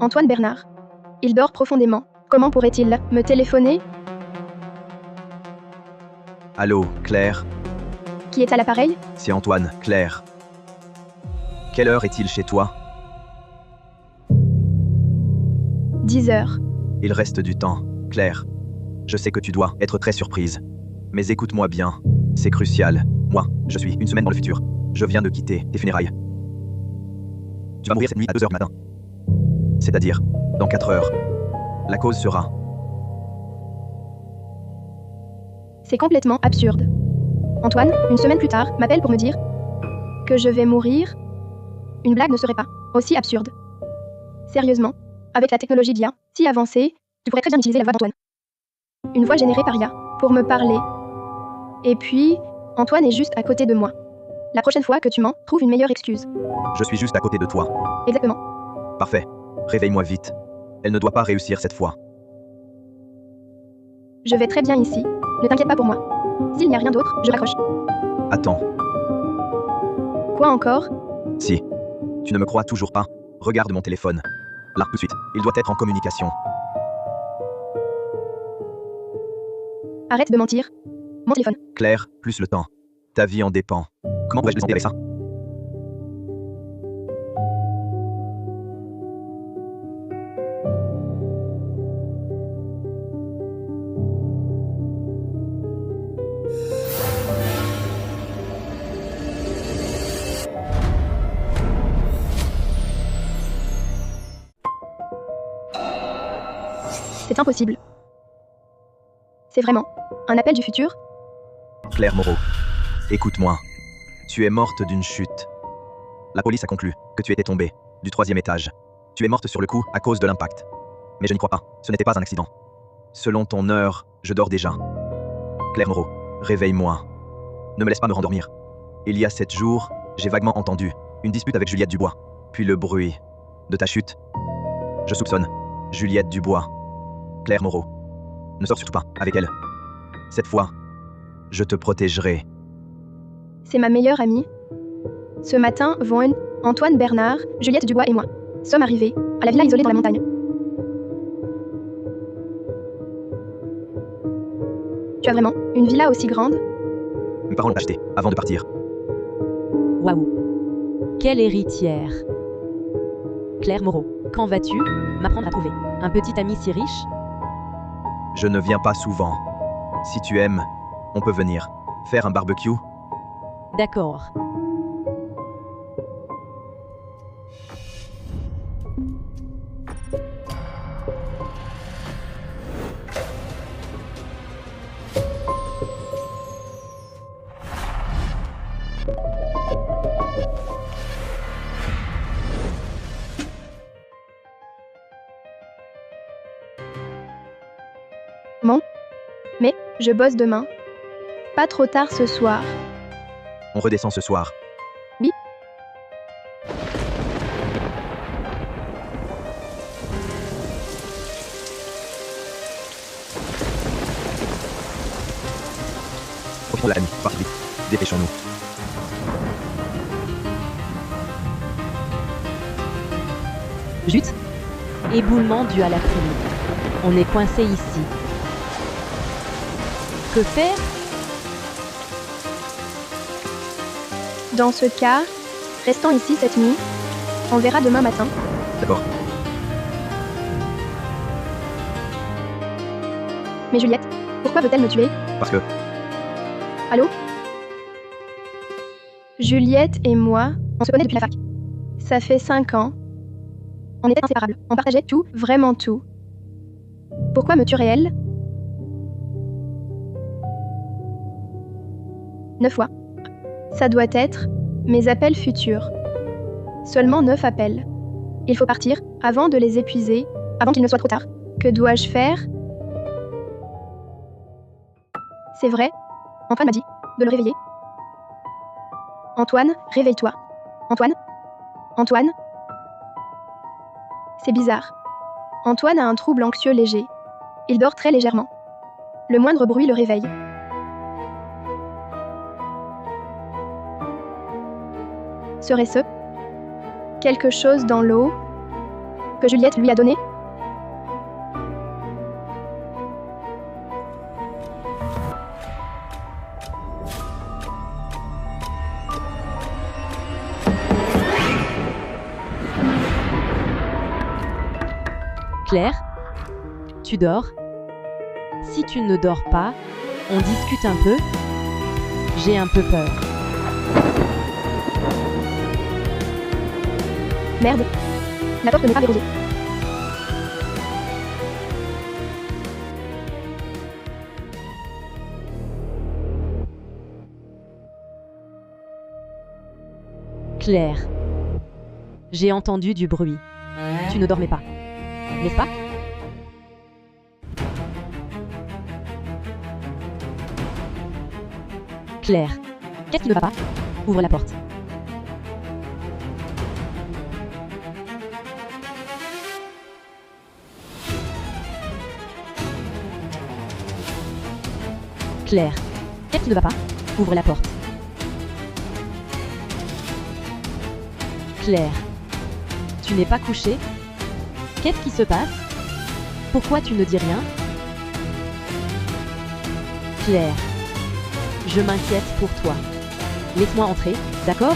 Antoine Bernard. Il dort profondément. Comment pourrait-il me téléphoner? Allô, Claire? Qui est à l'appareil? C'est Antoine, Claire. Quelle heure est-il chez toi? 10 heures. Il reste du temps, Claire. Je sais que tu dois être très surprise. Mais écoute-moi bien, c'est crucial. Moi, je suis une semaine dans le futur. Je viens de quitter tes funérailles. Tu vas mourir cette nuit à 2 heures du matin. C'est-à-dire, dans 4 heures. La cause sera... C'est complètement absurde. Antoine, une semaine plus tard, m'appelle pour me dire que je vais mourir. Une blague ne serait pas aussi absurde. Sérieusement, avec la technologie d'IA si avancée, tu pourrais très bien utiliser la voix d'Antoine. Une voix générée par IA pour me parler. Et puis, Antoine est juste à côté de moi. La prochaine fois que tu mens, trouve une meilleure excuse. Je suis juste à côté de toi. Exactement. Parfait. Réveille-moi vite. Elle ne doit pas réussir cette fois. Je vais très bien ici. Ne t'inquiète pas pour moi. S'il n'y a rien d'autre, je raccroche. Attends. Quoi encore? Si. Tu ne me crois toujours pas? Regarde mon téléphone. Là, tout de suite. Il doit être en communication. Arrête de mentir. Mon téléphone. Claire, plus le temps. Ta vie en dépend. Comment pourrais-je descendre avec ça? C'est impossible. C'est vraiment un appel du futur? Claire Moreau. Écoute-moi. Tu es morte d'une chute. La police a conclu que tu étais tombée du 3e étage. Tu es morte sur le coup à cause de l'impact. Mais je n'y crois pas. Ce n'était pas un accident. Selon ton heure, je dors déjà. Claire Moreau, réveille-moi. Ne me laisse pas me rendormir. Il y a 7 jours, j'ai vaguement entendu une dispute avec Juliette Dubois. Puis le bruit de ta chute. Je soupçonne Juliette Dubois. Claire Moreau. Ne sors surtout pas avec elle. Cette fois, je te protégerai. C'est ma meilleure amie. Ce matin, Vaughan, Antoine Bernard, Juliette Dubois et moi sommes arrivés à la villa isolée dans la montagne. Tu as vraiment une villa aussi grande? Mes parents l'ont achetée avant de partir. Waouh! Quelle héritière! Claire Moreau, quand vas-tu m'apprendre à trouver un petit ami si riche? Je ne viens pas souvent. Si tu aimes, on peut venir faire un barbecue. D'accord. Bon. Mais, je bosse demain. Pas trop tard ce soir. On redescend ce soir. Oui. Profitons de la nuit, partez vite. Dépêchons-nous. Jut. Éboulement dû à la pluie. On est coincé ici. Que faire? Dans ce cas, restons ici cette nuit. On verra demain matin. D'accord. Mais Juliette, pourquoi veut-elle me tuer? Parce que... Allô? Juliette et moi, on se connaît depuis la fac. Ça fait 5 ans. On était inséparables. On partageait tout, vraiment tout. Pourquoi me tuerait-elle? 9 fois. Ça doit être mes appels futurs. Seulement 9 appels. Il faut partir avant de les épuiser, avant qu'il ne soit trop tard. Que dois-je faire? C'est vrai. Antoine m'a dit de le réveiller. Antoine, réveille-toi. Antoine? Antoine? C'est bizarre. Antoine a un trouble anxieux léger. Il dort très légèrement. Le moindre bruit le réveille. Serait-ce quelque chose dans l'eau? que Juliette lui a donné? Claire? Tu dors? Si tu ne dors pas, on discute un peu? J'ai un peu peur. Merde. La porte n'est pas verrouillée. Claire. J'ai entendu du bruit. Tu ne dormais pas, n'est-ce pas? Claire. Qu'est-ce qui ne va pas? Ouvre la porte. Claire. Qu'est-ce qui ne va pas? Ouvre la porte. Claire. Tu n'es pas couchée? Qu'est-ce qui se passe? Pourquoi tu ne dis rien? Claire. Je m'inquiète pour toi. Laisse-moi entrer, d'accord?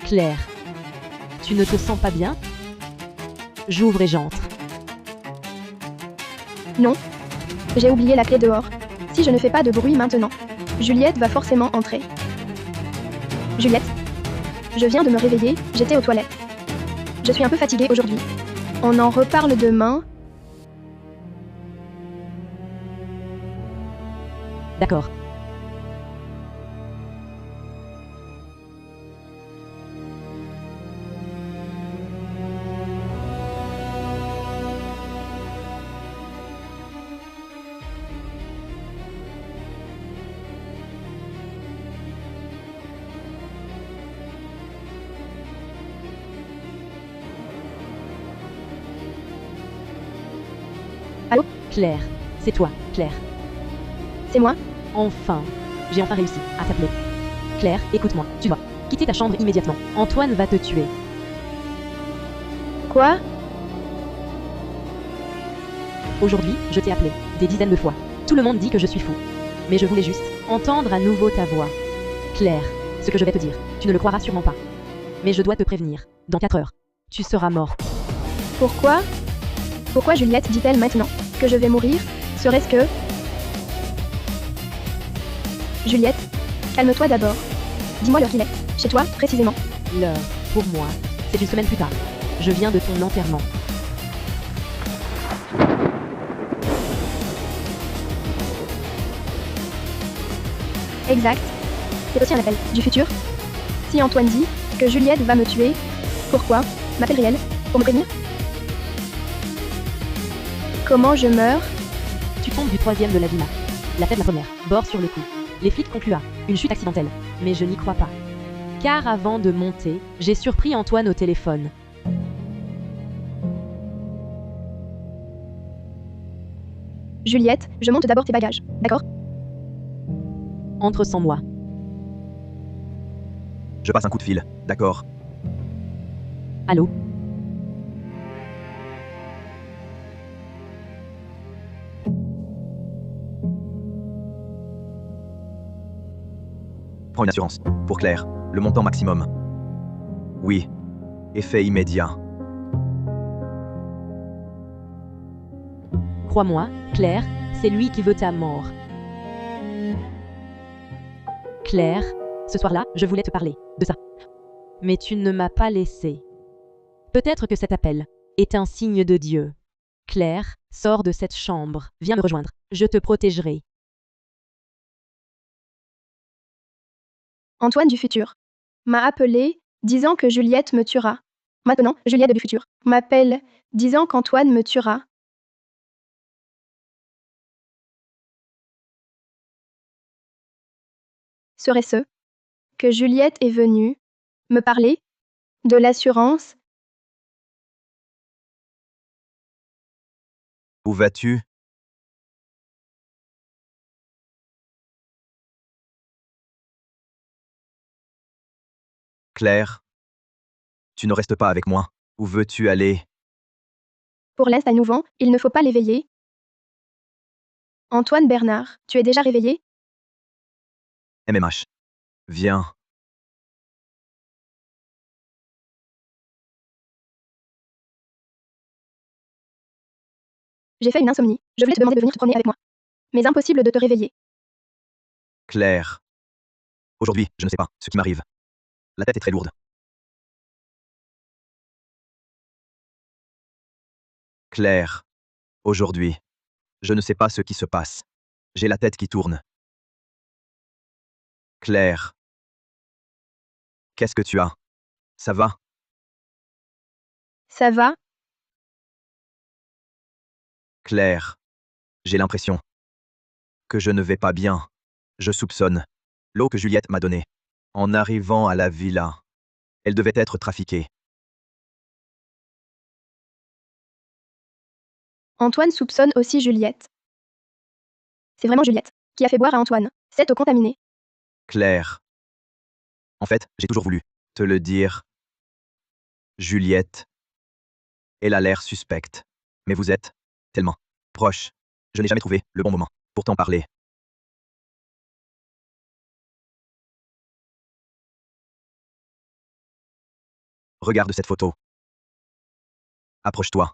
Claire. Tu ne te sens pas bien? J'ouvre et j'entre. Non. J'ai oublié la clé dehors. Si je ne fais pas de bruit maintenant, Juliette va forcément entrer. Juliette? Je viens de me réveiller, j'étais aux toilettes. Je suis un peu fatiguée aujourd'hui. On en reparle demain. D'accord. Allô? Claire. C'est toi, Claire. C'est moi? Enfin. J'ai enfin réussi à t'appeler. Claire, écoute-moi. Tu dois quitter ta chambre immédiatement. Antoine va te tuer. Quoi? Aujourd'hui, je t'ai appelé des dizaines de fois. Tout le monde dit que je suis fou. Mais je voulais juste entendre à nouveau ta voix. Claire, ce que je vais te dire, tu ne le croiras sûrement pas. Mais je dois te prévenir. Dans 4 heures, tu seras morte. Pourquoi? Pourquoi Juliette dit-elle maintenant que je vais mourir? Serait-ce que... Juliette, calme-toi d'abord. Dis-moi l'heure qu'il est. Chez toi, précisément. L'heure, pour moi, c'est une semaine plus tard. Je viens de ton enterrement. Exact. C'est aussi un appel du futur. Si Antoine dit que Juliette va me tuer, pourquoi m'appellerait-elle pour me prévenir? Comment je meurs? Tu tombes du 3e de la villa. La tête la première, bord sur le cou. Les flics concluent à une chute accidentelle. Mais je n'y crois pas. Car avant de monter, j'ai surpris Antoine au téléphone. Juliette, je monte d'abord tes bagages, d'accord? Entre sans moi. Je passe un coup de fil, d'accord? Allô? Prends une assurance. Pour Claire, le montant maximum. Oui. Effet immédiat. Crois-moi, Claire, c'est lui qui veut ta mort. Claire, ce soir-là, je voulais te parler de ça. Mais tu ne m'as pas laissé. Peut-être que cet appel est un signe de Dieu. Claire, sors de cette chambre, viens me rejoindre, je te protégerai. Antoine du futur m'a appelé disant que Juliette me tuera. Maintenant, Juliette du futur m'appelle disant qu'Antoine me tuera. Serait-ce que Juliette est venue me parler de l'assurance? Où vas-tu? Claire, tu ne restes pas avec moi. Où veux-tu aller? Pour l'Est à Nouvent, il ne faut pas l'éveiller. Antoine Bernard, tu es déjà réveillé? MMH. Viens. J'ai fait une insomnie. Je voulais te demander de venir te promener avec moi. Mais impossible de te réveiller. Claire. Aujourd'hui, je ne sais pas ce qui m'arrive. La tête est très lourde. Claire. Aujourd'hui. Je ne sais pas ce qui se passe. J'ai la tête qui tourne. Claire. Qu'est-ce que tu as? Ça va? Ça va? Claire. J'ai l'impression que je ne vais pas bien. Je soupçonne l'eau que Juliette m'a donnée. En arrivant à la villa, elle devait être trafiquée. Antoine soupçonne aussi Juliette. C'est vraiment Juliette qui a fait boire à Antoine cette eau contaminée. Claire. En fait, j'ai toujours voulu te le dire. Juliette. Elle a l'air suspecte. Mais vous êtes tellement proches. Je n'ai jamais trouvé le bon moment pour t'en parler. Regarde cette photo. Approche-toi.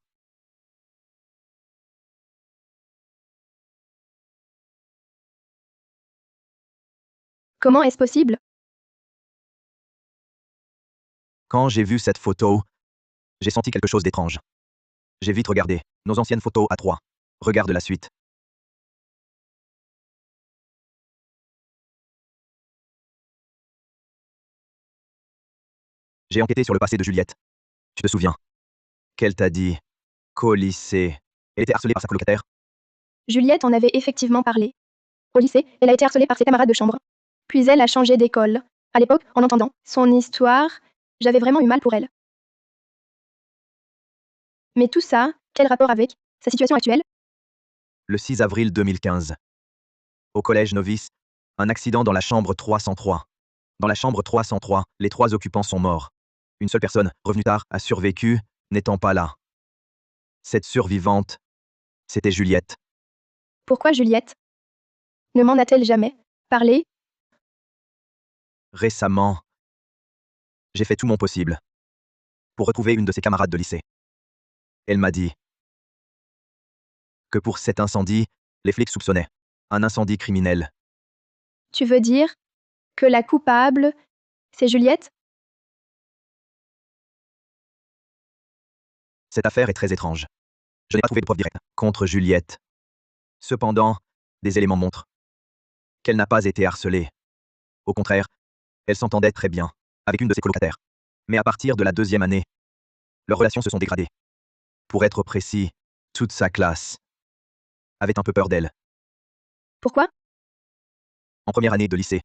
Comment est-ce possible? Quand j'ai vu cette photo, j'ai senti quelque chose d'étrange. J'ai vite regardé nos anciennes photos à trois. Regarde la suite. J'ai enquêté sur le passé de Juliette. Tu te souviens qu'elle t'a dit qu'au lycée, elle était harcelée par sa colocataire? Juliette en avait effectivement parlé. Au lycée, elle a été harcelée par ses camarades de chambre. Puis elle a changé d'école. À l'époque, en entendant son histoire, j'avais vraiment eu mal pour elle. Mais tout ça, quel rapport avec sa situation actuelle? Le 6 avril 2015. Au collège novice, un accident dans la chambre 303. Dans la chambre 303, les trois occupants sont morts. Une seule personne, revenue tard, a survécu, n'étant pas là. Cette survivante, c'était Juliette. Pourquoi Juliette ne m'en a-t-elle jamais parlé? Récemment, j'ai fait tout mon possible pour retrouver une de ses camarades de lycée. Elle m'a dit que pour cet incendie, les flics soupçonnaient un incendie criminel. Tu veux dire que la coupable, c'est Juliette? Cette affaire est très étrange. Je n'ai pas trouvé de preuve directe contre Juliette. Cependant, des éléments montrent qu'elle n'a pas été harcelée. Au contraire, elle s'entendait très bien avec une de ses colocataires. Mais à partir de la deuxième année, leurs relations se sont dégradées. Pour être précis, toute sa classe avait un peu peur d'elle. Pourquoi? En première année de lycée,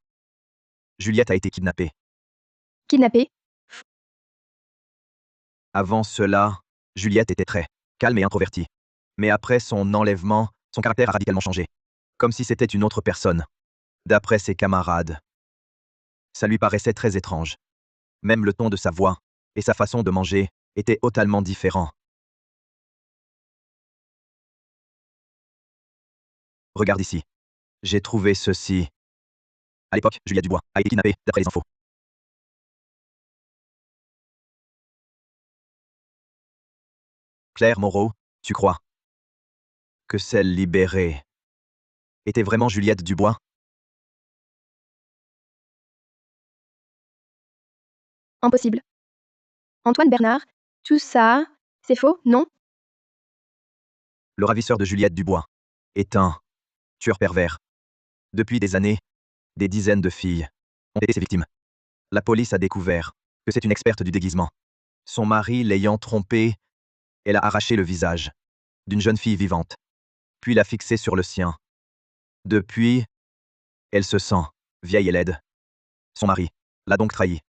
Juliette a été kidnappée. Kidnappée? Avant cela, Juliette était très calme et introvertie. Mais après son enlèvement, son caractère a radicalement changé. Comme si c'était une autre personne. D'après ses camarades. Ça lui paraissait très étrange. Même le ton de sa voix et sa façon de manger étaient totalement différents. Regarde ici. J'ai trouvé ceci. À l'époque, Juliette Dubois a été kidnappée, d'après les infos. Claire Moreau, tu crois que celle libérée était vraiment Juliette Dubois? Impossible. Antoine Bernard, tout ça, c'est faux, non? Le ravisseur de Juliette Dubois est un tueur pervers. Depuis des années, des dizaines de filles ont été ses victimes. La police a découvert que c'est une experte du déguisement. Son mari l'ayant trompée, elle a arraché le visage d'une jeune fille vivante, puis l'a fixé sur le sien. Depuis, elle se sent vieille et laide. Son mari l'a donc trahie.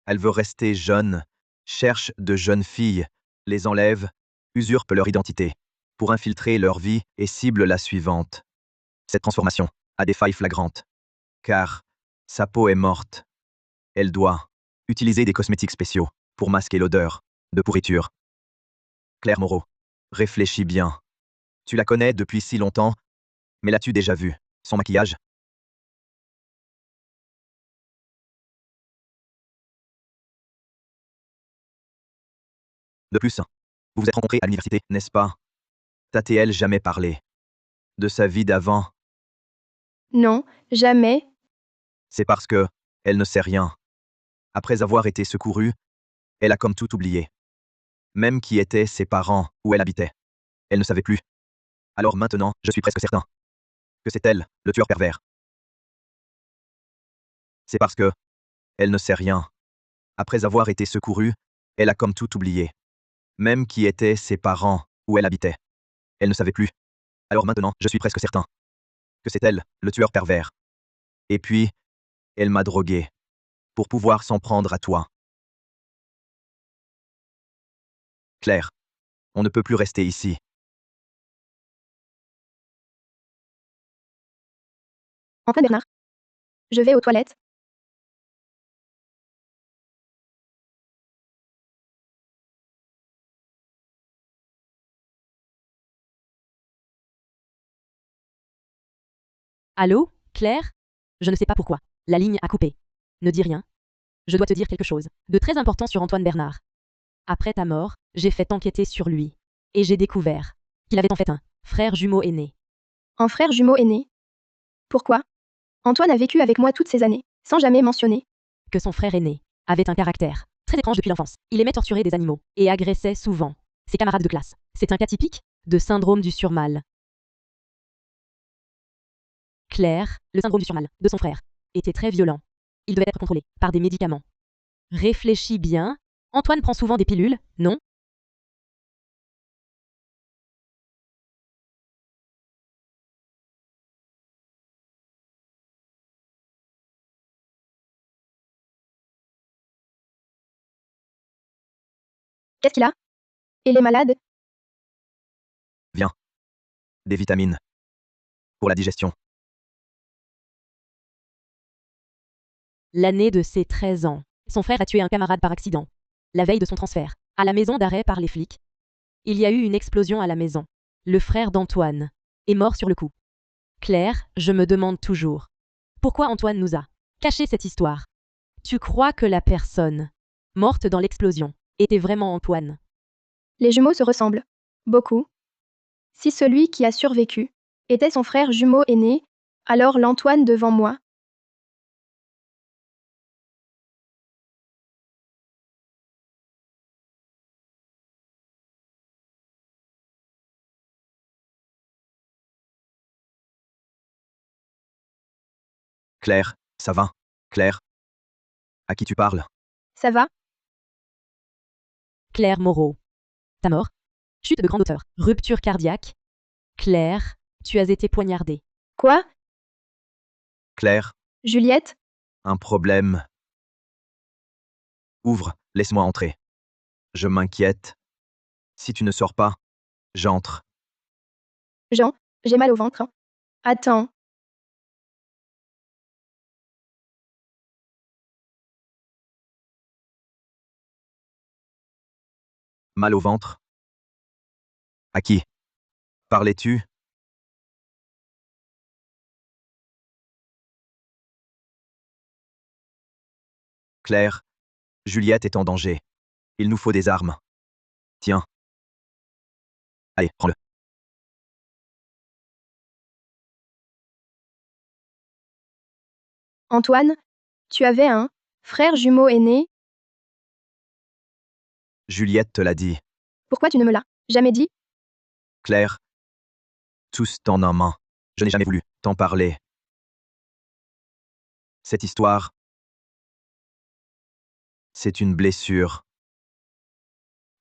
Elle veut rester jeune, cherche de jeunes filles, les enlève, usurpe leur identité, pour infiltrer leur vie et cible la suivante. Cette transformation a des failles flagrantes, car sa peau est morte. Elle doit Utiliser des cosmétiques spéciaux pour masquer l'odeur de pourriture. Claire Moreau, réfléchis bien. Tu la connais depuis si longtemps, mais l'as-tu déjà vue sans maquillage? De plus, vous vous êtes rencontrés à l'université, n'est-ce pas? T'a-t-elle jamais parlé de sa vie d'avant? Non, jamais. C'est parce que elle ne sait rien. Après avoir été secourue, elle a comme tout oublié. Même qui étaient ses parents, où elle habitait. Elle ne savait plus. Alors maintenant, je suis presque certain que c'est elle, le tueur pervers. C'est parce que elle ne sait rien. Après avoir été secourue, elle a comme tout oublié. Même qui étaient ses parents, où elle habitait. Elle ne savait plus. Alors maintenant, je suis presque certain que c'est elle, le tueur pervers. Et puis, elle m'a drogué pour pouvoir s'en prendre à toi. Claire, on ne peut plus rester ici. Antoine Bernard. Je vais aux toilettes. Allô, Claire? Je ne sais pas pourquoi. La ligne a coupé. Ne dis rien. Je dois te dire quelque chose de très important sur Antoine Bernard. Après ta mort, j'ai fait enquêter sur lui. Et j'ai découvert qu'il avait en fait un frère jumeau aîné. Un frère jumeau aîné. Pourquoi? Antoine a vécu avec moi toutes ces années, sans jamais mentionner. Que son frère aîné avait un caractère très étrange depuis l'enfance. Il aimait torturer des animaux et agressait souvent ses camarades de classe. C'est un cas typique de syndrome du surmal. Claire, le syndrome du surmal de son frère, était très violent. Il devait être contrôlé par des médicaments. Réfléchis bien. Antoine prend souvent des pilules, non? Qu'est-ce qu'il a? Il est malade? Viens. Des vitamines. Pour la digestion. L'année de ses 13 ans, son frère a tué un camarade par accident. La veille de son transfert, à la maison d'arrêt par les flics, il y a eu une explosion à la maison. Le frère d'Antoine est mort sur le coup. Claire, je me demande toujours, pourquoi Antoine nous a caché cette histoire? Tu crois que la personne morte dans l'explosion était vraiment Antoine? Les jumeaux se ressemblent. Beaucoup. Si celui qui a survécu était son frère jumeau aîné, alors l'Antoine devant moi. Claire, ça va? Claire? À qui tu parles? Ça va? Claire Moreau. Ta mort? Chute de grande hauteur. Rupture cardiaque. Claire, tu as été poignardée. Quoi? Claire, Juliette? un problème. Ouvre, laisse-moi entrer. Je m'inquiète. Si tu ne sors pas, j'entre. Jean? J'ai mal au ventre. Attends. Mal au ventre? À qui parlais-tu? Claire, Juliette est en danger. Il nous faut des armes. Tiens. Allez, prends-le. Antoine? Tu avais un frère jumeau aîné? Juliette te l'a dit. Pourquoi tu ne me l'as jamais dit? Claire, tous en un main. Je n'ai jamais voulu t'en parler. Cette histoire, c'est une blessure.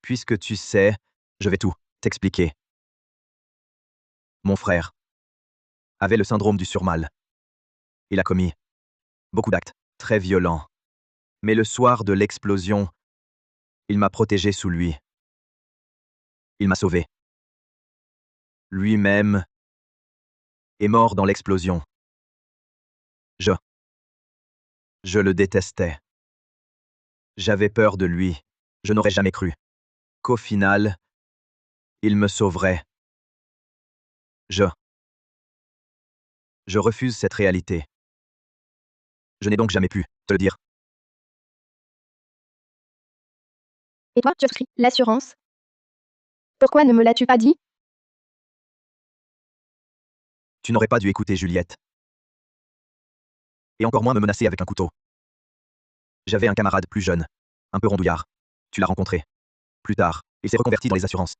Puisque tu sais, je vais tout t'expliquer. Mon frère avait le syndrome du surmal. Il a commis beaucoup d'actes très violents. Mais le soir de l'explosion, il m'a protégé sous lui. Il m'a sauvé. Lui-même est mort dans l'explosion. Je le détestais. J'avais peur de lui. Je n'aurais jamais cru qu'au final, il me sauverait. Je refuse cette réalité. Je n'ai donc jamais pu te le dire. Et toi, tu as souscrit l'assurance. Pourquoi ne me l'as-tu pas dit? Tu n'aurais pas dû écouter Juliette. Et encore moins me menacer avec un couteau. J'avais un camarade plus jeune, un peu rondouillard. Tu l'as rencontré. Plus tard, il s'est reconverti dans les assurances.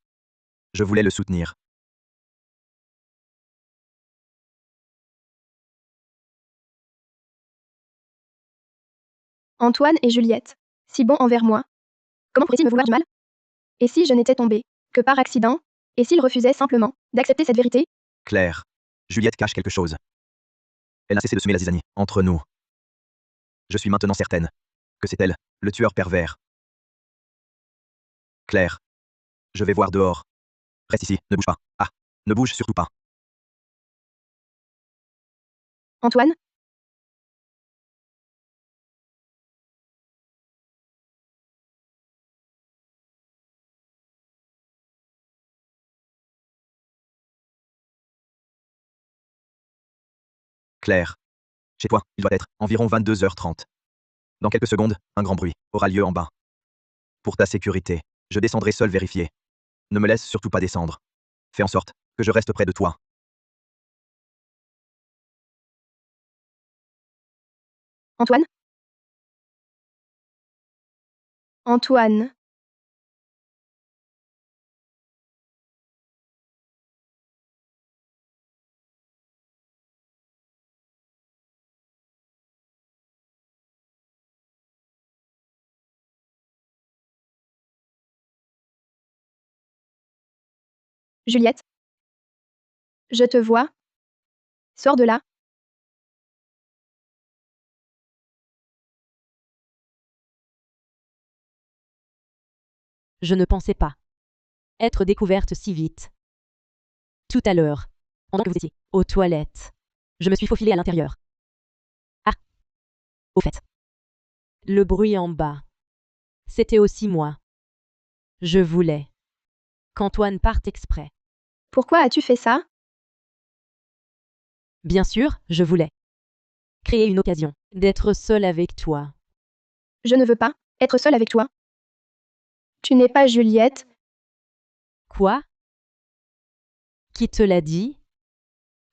Je voulais le soutenir. Antoine et Juliette. Si bons envers moi. Comment pourrait-il me vouloir du mal? Et si je n'étais tombée que par accident? Et s'il refusait simplement d'accepter cette vérité? Claire. Juliette cache quelque chose. Elle n'a cessé de semer la zizanie entre nous. Je suis maintenant certaine que c'est elle, le tueur pervers. Claire. Je vais voir dehors. Reste ici, ne bouge pas. Ah, ne bouge surtout pas. Antoine? Claire. Chez toi, il doit être environ 22h30. Dans quelques secondes, un grand bruit aura lieu en bas. Pour ta sécurité, je descendrai seul vérifier. Ne me laisse surtout pas descendre. Fais en sorte que je reste près de toi. Antoine? Antoine. Juliette? Je te vois. Sors de là. Je ne pensais pas être découverte si vite. Tout à l'heure, pendant que vous étiez aux toilettes, je me suis faufilée à l'intérieur. Ah, au fait. Le bruit en bas. C'était aussi moi. Je voulais qu'Antoine parte exprès. Pourquoi as-tu fait ça? Bien sûr, je voulais créer une occasion d'être seule avec toi. Je ne veux pas être seule avec toi. Tu n'es pas Juliette. Quoi? Qui te l'a dit?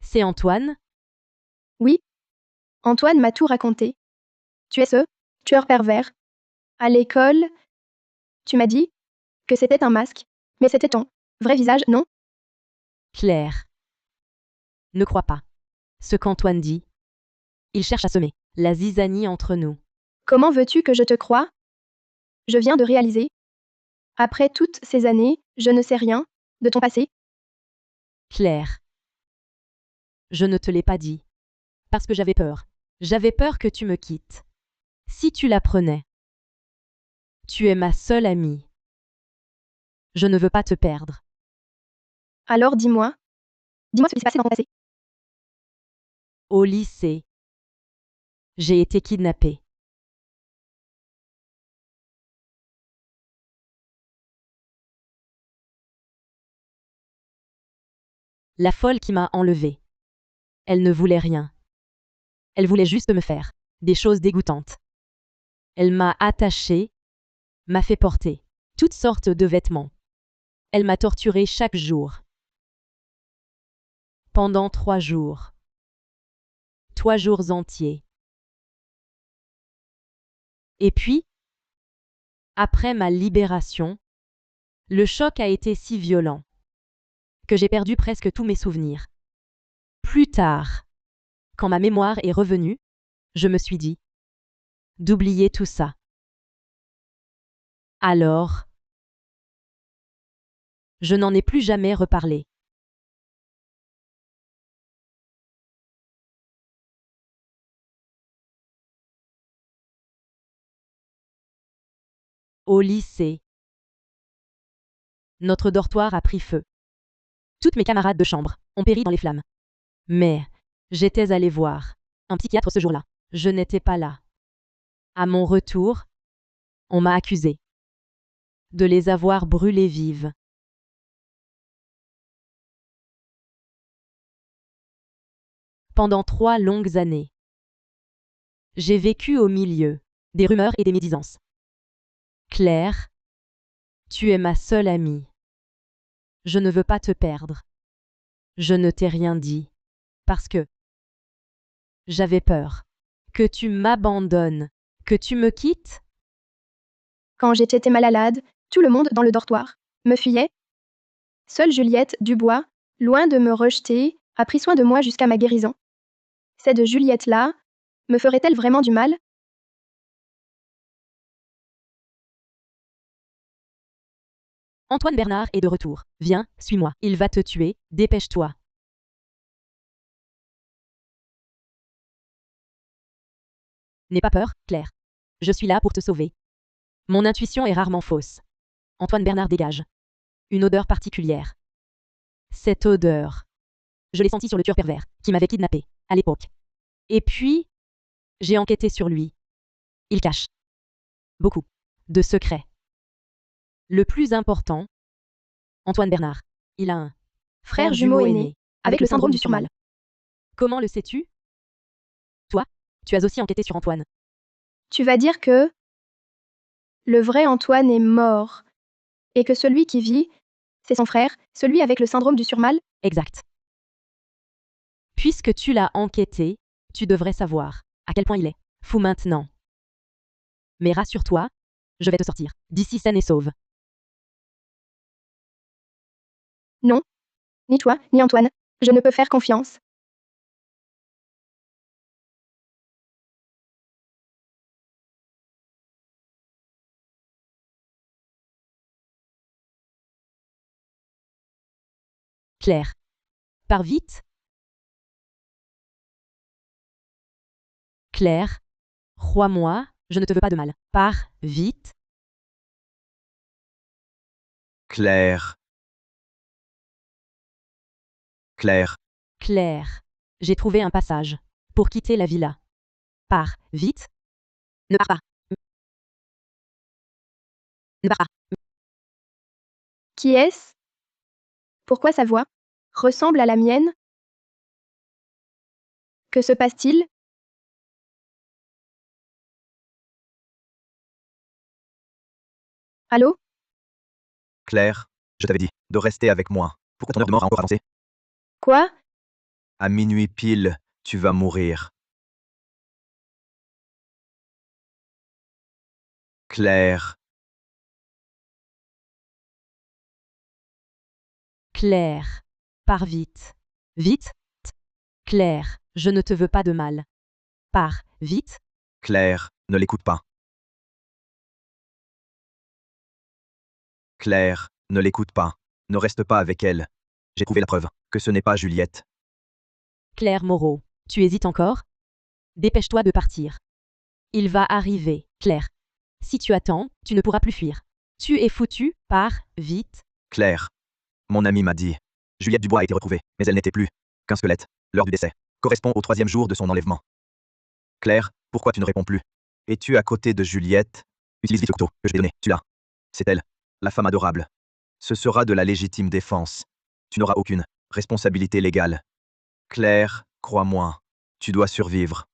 C'est Antoine? Oui. Antoine m'a tout raconté. Tu es ce tueur pervers. À l'école, tu m'as dit que c'était un masque. Mais c'était ton vrai visage, non? Claire. Ne crois pas ce qu'Antoine dit. Il cherche à semer la zizanie entre nous. Comment veux-tu que je te croie? Je viens de réaliser. Après toutes ces années, je ne sais rien de ton passé. Claire. Je ne te l'ai pas dit. Parce que j'avais peur. J'avais peur que tu me quittes. Si tu l'apprenais. Tu es ma seule amie. Je ne veux pas te perdre. Alors dis-moi. Dis-moi ce qui s'est passé dans ton passé. Au lycée. J'ai été kidnappée. La folle qui m'a enlevée. Elle ne voulait rien. Elle voulait juste me faire des choses dégoûtantes. Elle m'a attachée, m'a fait porter toutes sortes de vêtements. Elle m'a torturée chaque jour. Pendant 3 jours. 3 jours entiers. Et puis, après ma libération, le choc a été si violent que j'ai perdu presque tous mes souvenirs. Plus tard, quand ma mémoire est revenue, je me suis dit d'oublier tout ça. Alors, je n'en ai plus jamais reparlé. Au lycée, notre dortoir a pris feu. Toutes mes camarades de chambre ont péri dans les flammes. Mais j'étais allée voir un psychiatre ce jour-là. Je n'étais pas là. À mon retour, On m'a accusée de les avoir brûlées vives. Pendant 3 longues années, j'ai vécu au milieu des rumeurs et des médisances. Claire, tu es ma seule amie. Je ne veux pas te perdre. Je ne t'ai rien dit parce que j'avais peur que tu m'abandonnes, que tu me quittes. Quand j'étais malade, tout le monde dans le dortoir me fuyait. Seule Juliette Dubois, loin de me rejeter, a pris soin de moi jusqu'à ma guérison. Cette Juliette-là, me ferait-elle vraiment du mal? Antoine Bernard est de retour. Viens, suis-moi. Il va te tuer. Dépêche-toi. N'aie pas peur, Claire. Je suis là pour te sauver. Mon intuition est rarement fausse. Antoine Bernard dégage une odeur particulière. Cette odeur, je l'ai sentie sur le tueur pervers qui m'avait kidnappé à l'époque. Et puis, j'ai enquêté sur lui. Il cache beaucoup de secrets. Le plus important, Antoine Bernard, il a un frère jumeau aîné avec le syndrome du surmâle. Comment le sais-tu? Toi, tu as aussi enquêté sur Antoine. Tu vas dire que le vrai Antoine est mort et que celui qui vit, c'est son frère, celui avec le syndrome du surmâle? Exact. Puisque tu l'as enquêté, tu devrais savoir à quel point il est fou maintenant. Mais rassure-toi, je vais te sortir d'ici saine et sauve. Non. Ni toi, ni Antoine. Je ne peux faire confiance. Claire. Pars vite. Claire. Crois-moi, je ne te veux pas de mal. Pars vite. Claire. Claire. Claire. J'ai trouvé un passage pour quitter la villa. Pars vite. Ne pars pas. Ne pars pas. Qui est-ce? Pourquoi sa voix ressemble à la mienne? Que se passe-t-il? Allô? Claire, je t'avais dit de rester avec moi. Pourquoi ton heure de mort a encore avancé? Quoi? À minuit pile, tu vas mourir. Claire. Claire. Pars vite. Vite. Claire, je ne te veux pas de mal. Pars vite. Claire, ne l'écoute pas. Claire, ne l'écoute pas. Ne reste pas avec elle. J'ai trouvé la preuve que ce n'est pas Juliette. Claire Moreau, tu hésites encore? Dépêche-toi de partir. Il va arriver, Claire. Si tu attends, tu ne pourras plus fuir. Tu es foutu, pars vite. Claire. Mon ami m'a dit. Juliette Dubois a été retrouvée, mais elle n'était plus qu'un squelette. L'heure du décès correspond au 3e jour de son enlèvement. Claire, pourquoi tu ne réponds plus? Es-tu à côté de Juliette? Utilise vite le couteau que je t'ai donné, tu l'as. C'est elle, la femme adorable. Ce sera de la légitime défense. Tu n'auras aucune responsabilité légale. Claire, crois-moi, tu dois survivre.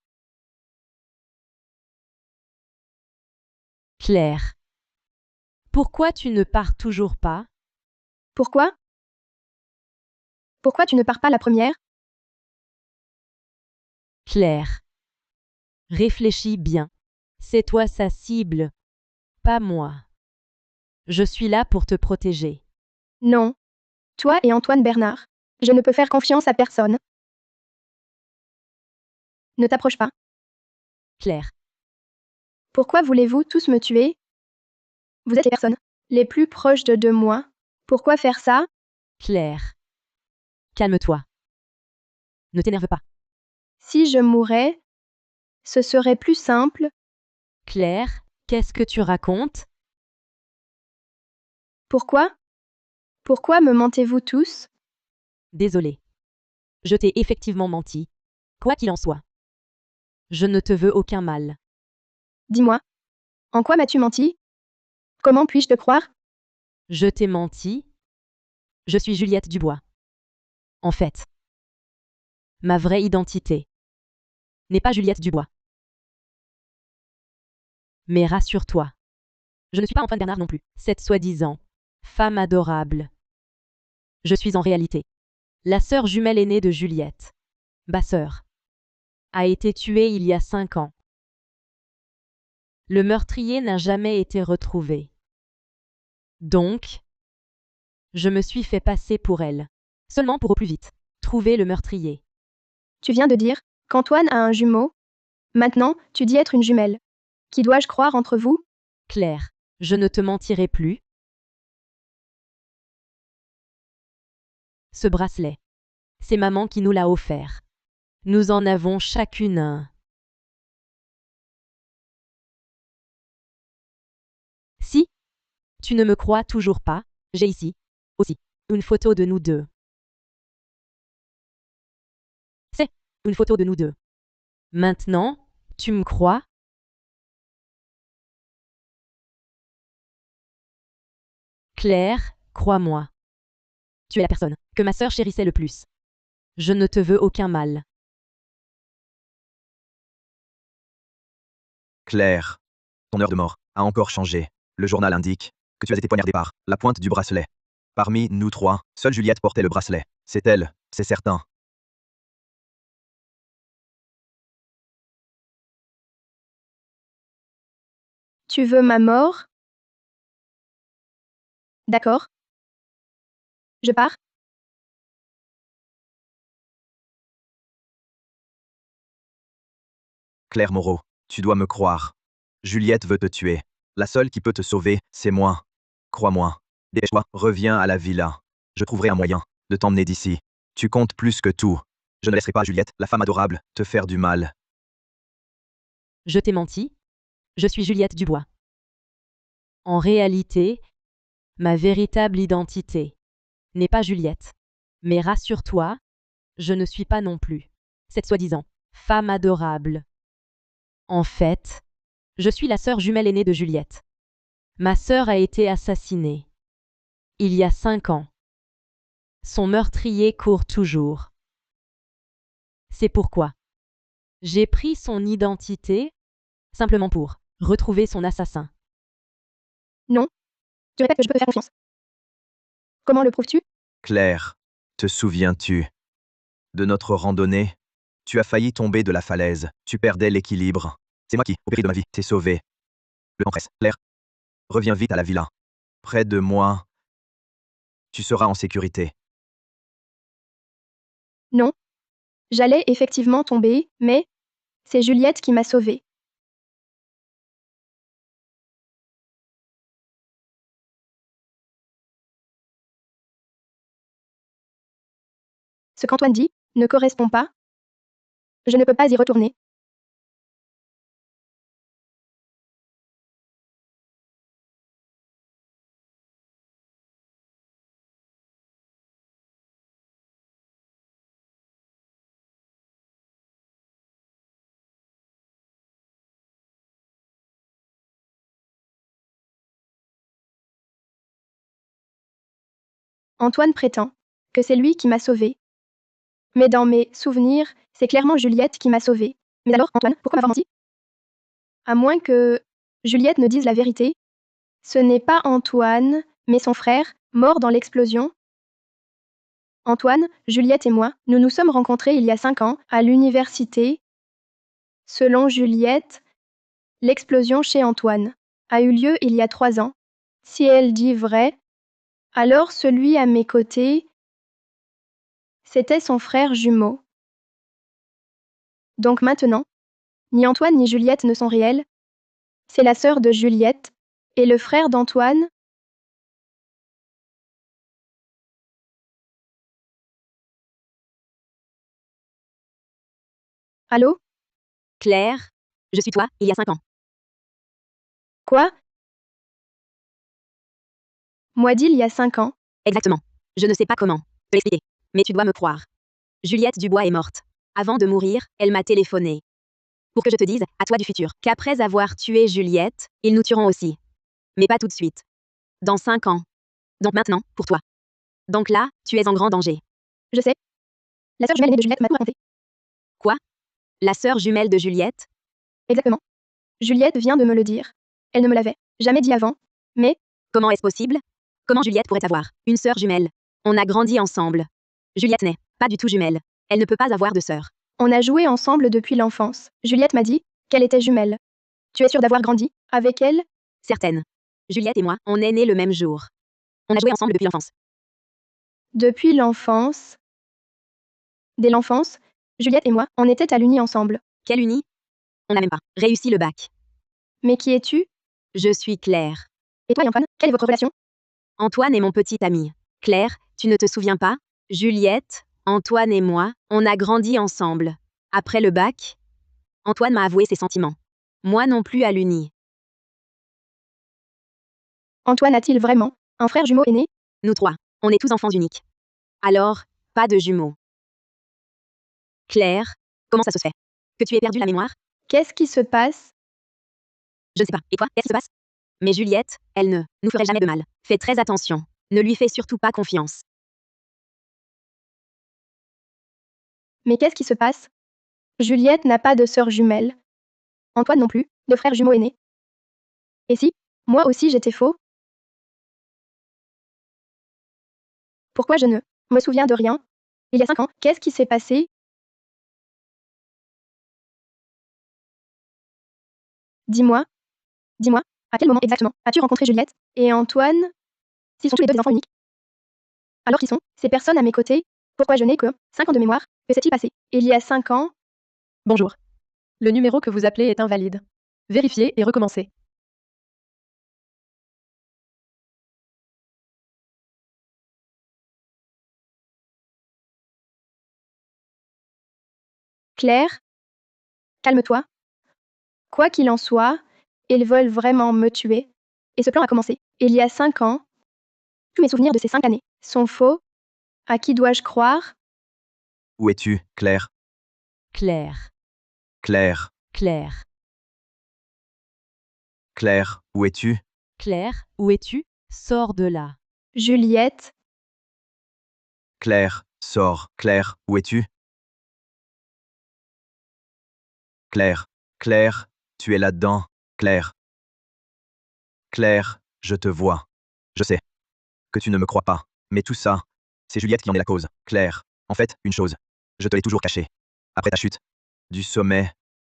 Claire. Pourquoi tu ne pars toujours pas? Pourquoi? Pourquoi tu ne pars pas la première? Claire. Réfléchis bien. C'est toi sa cible, pas moi. Je suis là pour te protéger. Non. Toi et Antoine Bernard. Je ne peux faire confiance à personne. Ne t'approche pas. Claire. Pourquoi voulez-vous tous me tuer? Vous êtes les personnes les plus proches de moi. Pourquoi faire ça? Claire. Calme-toi. Ne t'énerve pas. Si je mourais, ce serait plus simple. Claire, qu'est-ce que tu racontes? Pourquoi? Pourquoi me mentez-vous tous? Désolée. Je t'ai effectivement menti. Quoi qu'il en soit. Je ne te veux aucun mal. Dis-moi. En quoi m'as-tu menti? Comment puis-je te croire? Je t'ai menti. Je suis Juliette Dubois. En fait, ma vraie identité n'est pas Juliette Dubois. Mais rassure-toi, je ne suis pas Antoine Bernard non plus, cette soi-disant femme adorable. Je suis en réalité la sœur jumelle aînée de Juliette. Basseur a été tuée il y a 5 ans. Le meurtrier n'a jamais été retrouvé. Donc, je me suis fait passer pour elle, seulement pour au plus vite trouver le meurtrier. Tu viens de dire qu'Antoine a un jumeau. Maintenant, tu dis être une jumelle. Qui dois-je croire entre vous? Claire, je ne te mentirai plus. Ce bracelet, c'est maman qui nous l'a offert. Nous en avons chacune un. Si tu ne me crois toujours pas, j'ai ici aussi une photo de nous deux. C'est une photo de nous deux. Maintenant, tu me crois? Claire, crois-moi. Tu es la personne que ma sœur chérissait le plus. Je ne te veux aucun mal. Claire, ton heure de mort a encore changé. Le journal indique que tu as été poignardée par la pointe du bracelet. Parmi nous trois, seule Juliette portait le bracelet. C'est elle, c'est certain. Tu veux ma mort? D'accord. Je pars. Claire Moreau, tu dois me croire. Juliette veut te tuer. La seule qui peut te sauver, c'est moi. Crois-moi. Dépêche-toi, reviens à la villa. Je trouverai un moyen de t'emmener d'ici. Tu comptes plus que tout. Je ne laisserai pas Juliette, la femme adorable, te faire du mal. Je t'ai menti. Je suis Juliette Dubois. En réalité, ma véritable identité n'est pas Juliette. Mais rassure-toi, je ne suis pas non plus cette soi-disant femme adorable. En fait, je suis la sœur jumelle aînée de Juliette. Ma sœur a été assassinée il y a 5 ans. Son meurtrier court toujours. C'est pourquoi j'ai pris son identité simplement pour retrouver son assassin. Non. Tu répètes que je peux te faire confiance. Comment le prouves-tu? Claire, te souviens-tu de notre randonnée? Tu as failli tomber de la falaise. Tu perdais l'équilibre. C'est moi qui, au péril de ma vie, t'ai sauvé. Le temps presse. Claire, reviens vite à la villa. Près de moi. Tu seras en sécurité. Non. J'allais effectivement tomber, mais c'est Juliette qui m'a sauvée. Ce qu'Antoine dit ne correspond pas. Je ne peux pas y retourner. Antoine prétend que c'est lui qui m'a sauvée. Mais dans mes souvenirs, c'est clairement Juliette qui m'a sauvée. Mais alors, Antoine, pourquoi m'avoir menti? À moins que Juliette ne dise la vérité, ce n'est pas Antoine, mais son frère, mort dans l'explosion. Antoine, Juliette et moi, nous nous sommes rencontrés il y a 5 ans, à l'université. Selon Juliette, l'explosion chez Antoine a eu lieu il y a 3 ans. Si elle dit vrai, alors celui à mes côtés, c'était son frère jumeau. Donc maintenant, ni Antoine ni Juliette ne sont réels. C'est la sœur de Juliette et le frère d'Antoine. Allô? Claire, je suis toi, il y a 5 ans. Quoi? Moi dit il y a 5 ans. Exactement. Je ne sais pas comment te l'expliquer, mais tu dois me croire. Juliette Dubois est morte. Avant de mourir, elle m'a téléphoné. Pour que je te dise, à toi du futur, qu'après avoir tué Juliette, ils nous tueront aussi. Mais pas tout de suite. Dans 5 ans. Donc maintenant, pour toi. Donc là, tu es en grand danger. Je sais. La sœur jumelle aînée de Juliette m'a tout raconté. Quoi? La sœur jumelle de Juliette? Exactement. Juliette vient de me le dire. Elle ne me l'avait jamais dit avant, mais Comment est-ce possible? Comment Juliette pourrait avoir une sœur jumelle? On a grandi ensemble. Juliette n'est pas du tout jumelle. Elle ne peut pas avoir de sœur. on a joué ensemble depuis l'enfance. Juliette m'a dit qu'elle était jumelle. Tu es sûre d'avoir grandi avec elle? Certaine. Juliette et moi, on est nés le même jour. On a joué ensemble depuis l'enfance. Depuis l'enfance. Dès l'enfance, Juliette et moi, on était à l'uni ensemble. Quelle unie? On n'a même pas réussi le bac. Mais qui es-tu? Je suis Claire. Et toi et Antoine, quelle est votre relation? Antoine est mon petit ami. Claire, tu ne te souviens pas? Juliette, Antoine et moi, on a grandi ensemble. Après le bac, Antoine m'a avoué ses sentiments. Moi non plus à l'uni. Antoine a-t-il vraiment un frère jumeau aîné? Nous trois, on est tous enfants uniques. Alors, pas de jumeaux. Claire, comment ça se fait? Que tu aies perdu la mémoire? Qu'est-ce qui se passe? Je ne sais pas. Et toi, qu'est-ce qui se passe? Mais Juliette, elle ne nous ferait jamais de mal. Fais très attention. Ne lui fais surtout pas confiance. Mais qu'est-ce qui se passe? Juliette n'a pas de sœur jumelle. Antoine non plus, de frère jumeau aîné. Et si, moi aussi j'étais faux? Pourquoi je ne me souviens de rien? Il y a 5 ans, qu'est-ce qui s'est passé? Dis-moi. Dis-moi, à quel moment exactement as-tu rencontré Juliette et Antoine? S'ils sont tous les deux des enfants uniques. Alors qui sont ces personnes à mes côtés? Pourquoi je n'ai que 5 ans de mémoire? Que s'est-il passé il y a 5 ans? Bonjour. Le numéro que vous appelez est invalide. Vérifiez et recommencez. Claire? Calme-toi. Quoi qu'il en soit, ils veulent vraiment me tuer. Et ce plan a commencé il y a 5 ans. Tous mes souvenirs de ces 5 années sont faux. À qui dois-je croire? Où es-tu, Claire? Claire, Claire, Claire, Claire, où es-tu? Claire, où es-tu? Sors de là. Juliette? Claire, sors. Claire, où es-tu? Claire, Claire, tu es là-dedans. Claire. Claire, je te vois. Je sais que tu ne me crois pas, mais tout ça, c'est Juliette qui en est la cause. Claire, en fait, une chose. Je te l'ai toujours cachée. Après ta chute du sommet,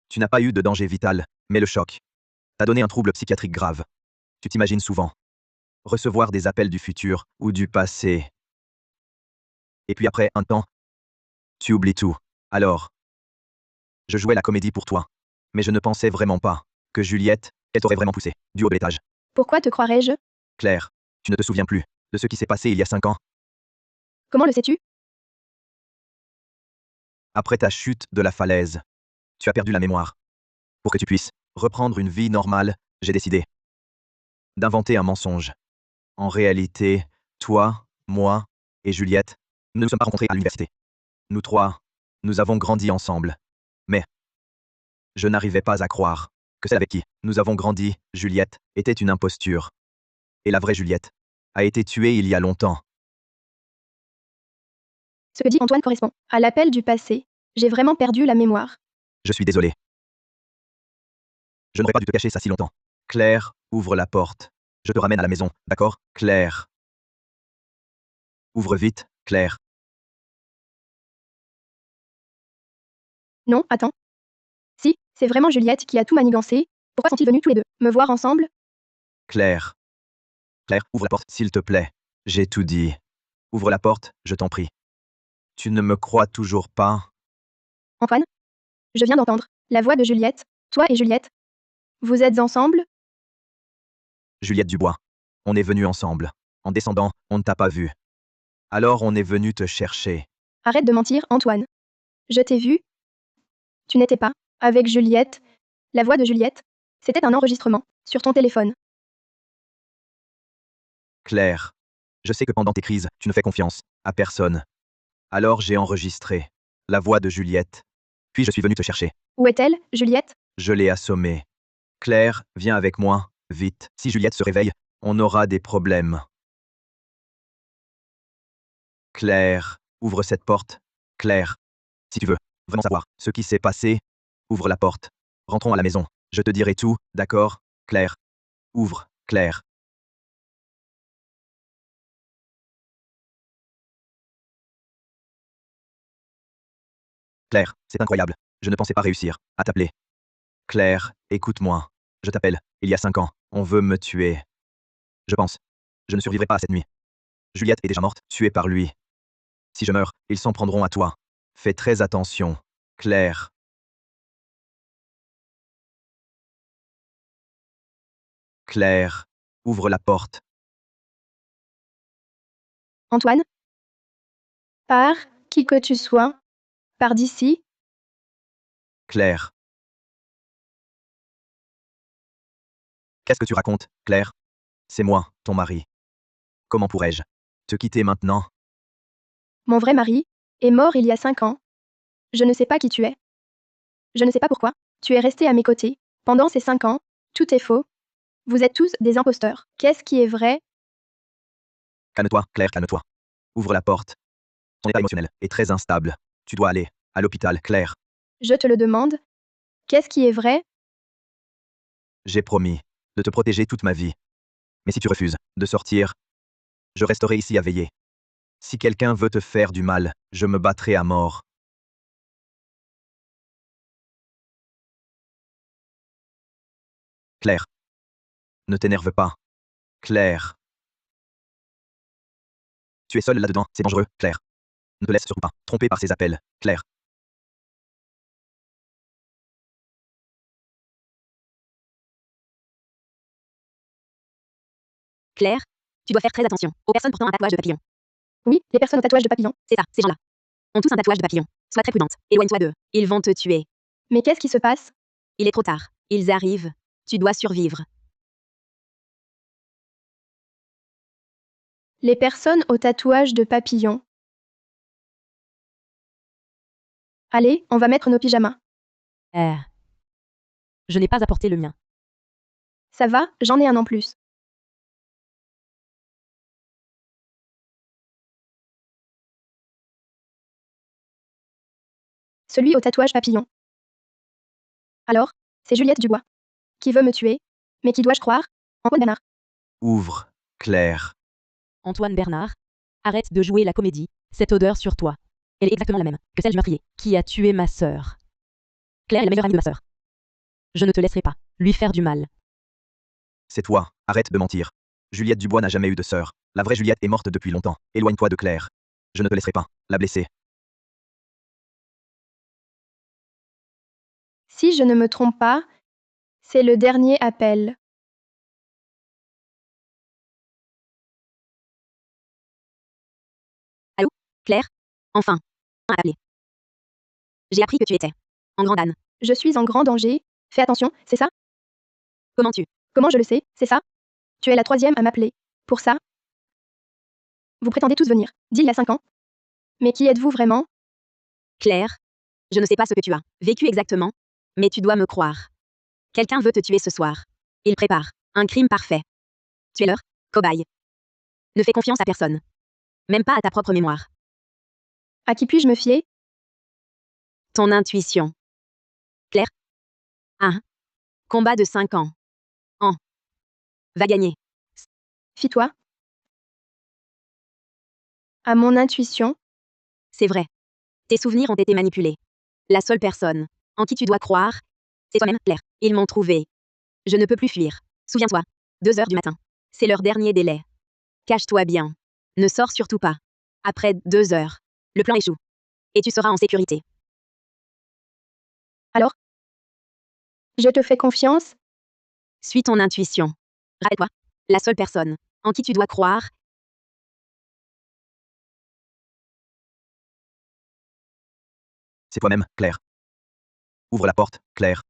tu n'as pas eu de danger vital, mais le choc t'a donné un trouble psychiatrique grave. Tu t'imagines souvent recevoir des appels du futur ou du passé. Et puis après un temps, tu oublies tout. Alors, je jouais la comédie pour toi. Mais je ne pensais vraiment pas que Juliette, elle t'aurait vraiment poussé, du haut de l'étage. Pourquoi te croirais-je? Claire, tu ne te souviens plus de ce qui s'est passé il y a 5 ans? Comment le sais-tu? Après ta chute de la falaise, tu as perdu la mémoire. Pour que tu puisses reprendre une vie normale, j'ai décidé d'inventer un mensonge. En réalité, toi, moi et Juliette, nous ne nous sommes pas rencontrés à l'université. Nous trois, nous avons grandi ensemble. Mais je n'arrivais pas à croire que celle avec qui nous avons grandi, Juliette, était une imposture. Et la vraie Juliette a été tuée il y a longtemps. Ce que dit Antoine correspond à l'appel du passé. J'ai vraiment perdu la mémoire. Je suis désolé. Je n'aurais pas dû te cacher ça si longtemps. Claire, ouvre la porte. Je te ramène à la maison, d'accord? Claire. Ouvre vite, Claire. Non, attends. Si, c'est vraiment Juliette qui a tout manigancé. Pourquoi sont-ils venus tous les deux me voir ensemble? Claire. Claire, ouvre la porte, s'il te plaît. J'ai tout dit. Ouvre la porte, je t'en prie. Tu ne me crois toujours pas? Antoine? Je viens d'entendre la voix de Juliette. Toi et Juliette? Vous êtes ensemble? Juliette Dubois. On est venus ensemble. En descendant, on ne t'a pas vu. Alors on est venu te chercher. Arrête de mentir, Antoine. Je t'ai vu. Tu n'étais pas avec Juliette. La voix de Juliette, c'était un enregistrement sur ton téléphone. Claire. Je sais que pendant tes crises, tu ne fais confiance à personne. Alors j'ai enregistré la voix de Juliette. Puis je suis venu te chercher. Où est-elle, Juliette? Je l'ai assommée. Claire, viens avec moi, Vite, si Juliette se réveille, on aura des problèmes. Claire, ouvre cette porte. Claire, si tu veux vraiment savoir ce qui s'est passé, ouvre la porte. Rentrons à la maison. Je te dirai tout, d'accord, Claire? Ouvre, Claire. Claire, c'est incroyable. Je ne pensais pas réussir à t'appeler. Claire, écoute-moi. Je t'appelle, il y a 5 ans. On veut me tuer. Je pense. Je ne survivrai pas à cette nuit. Juliette est déjà morte, tuée par lui. Si je meurs, ils s'en prendront à toi. Fais très attention. Claire. Claire, ouvre la porte. Antoine? Pars, qui que tu sois. Pars d'ici. Claire. Qu'est-ce que tu racontes, Claire? C'est moi, ton mari. Comment pourrais-je te quitter maintenant? Mon vrai mari est mort il y a 5 ans. Je ne sais pas qui tu es. Je ne sais pas pourquoi. Tu es resté à mes côtés. Pendant ces 5 ans, tout est faux. Vous êtes tous des imposteurs. Qu'est-ce qui est vrai? Calme-toi, Claire, calme-toi. Ouvre la porte. Ton état émotionnel est très instable. Tu dois aller à l'hôpital, Claire. Je te le demande. Qu'est-ce qui est vrai? J'ai promis de te protéger toute ma vie. Mais si tu refuses de sortir, je resterai ici à veiller. Si quelqu'un veut te faire du mal, je me battrai à mort. Claire. Ne t'énerve pas. Claire. Tu es seule là-dedans, c'est dangereux, Claire. Ne te laisse surtout pas tromper par ces appels, Claire. Claire, tu dois faire très attention aux personnes portant un tatouage de papillon. Oui, les personnes au tatouage de papillon. C'est ça, ces gens-là ont tous un tatouage de papillon. Sois très prudente. Éloigne-toi d'eux. Ils vont te tuer. Mais qu'est-ce qui se passe? Il est trop tard. Ils arrivent. Tu dois survivre. Les personnes au tatouage de papillon. Allez, on va mettre nos pyjamas. Je n'ai pas apporté le mien. Ça va, j'en ai un en plus. Celui au tatouage papillon. Alors, c'est Juliette Dubois. Qui veut me tuer? Mais qui dois-je croire? Antoine Bernard. Ouvre, Claire. Antoine Bernard, arrête de jouer la comédie. Cette odeur sur toi. Elle est exactement la même que celle du meurtrier qui a tué ma sœur. Claire est la meilleure amie de ma sœur. Je ne te laisserai pas lui faire du mal. C'est toi, arrête de mentir. Juliette Dubois n'a jamais eu de sœur. La vraie Juliette est morte depuis longtemps. Éloigne-toi de Claire. Je ne te laisserai pas la blesser. Si je ne me trompe pas, c'est le dernier appel. Allô, Claire? Enfin, un appelé. J'ai appris que tu étais en grande âne. Je suis en grand danger. Fais attention, c'est ça? Comment tu? Comment je le sais, c'est ça? Tu es la troisième à m'appeler. Pour ça? Vous prétendez tous venir, d'il y a 5 ans. Mais qui êtes-vous vraiment? Claire, je ne sais pas ce que tu as vécu exactement, mais tu dois me croire. Quelqu'un veut te tuer ce soir. Il prépare un crime parfait. Tu es leur cobaye. Ne fais confiance à personne. Même pas à ta propre mémoire. À qui puis-je me fier? Ton intuition. Claire? Un combat de 5 ans. En. Va gagner. Fie-toi. À mon intuition. C'est vrai. Tes souvenirs ont été manipulés. La seule personne en qui tu dois croire, c'est toi-même, Claire. Ils m'ont trouvé. Je ne peux plus fuir. Souviens-toi. 2 heures du matin. C'est leur dernier délai. Cache-toi bien. Ne sors surtout pas. Après 2 heures, le plan échoue. Et tu seras en sécurité. Alors? Je te fais confiance? Suis ton intuition. Rappelle-toi. La seule personne en qui tu dois croire, C'est toi-même, Claire. Ouvre la porte, Claire.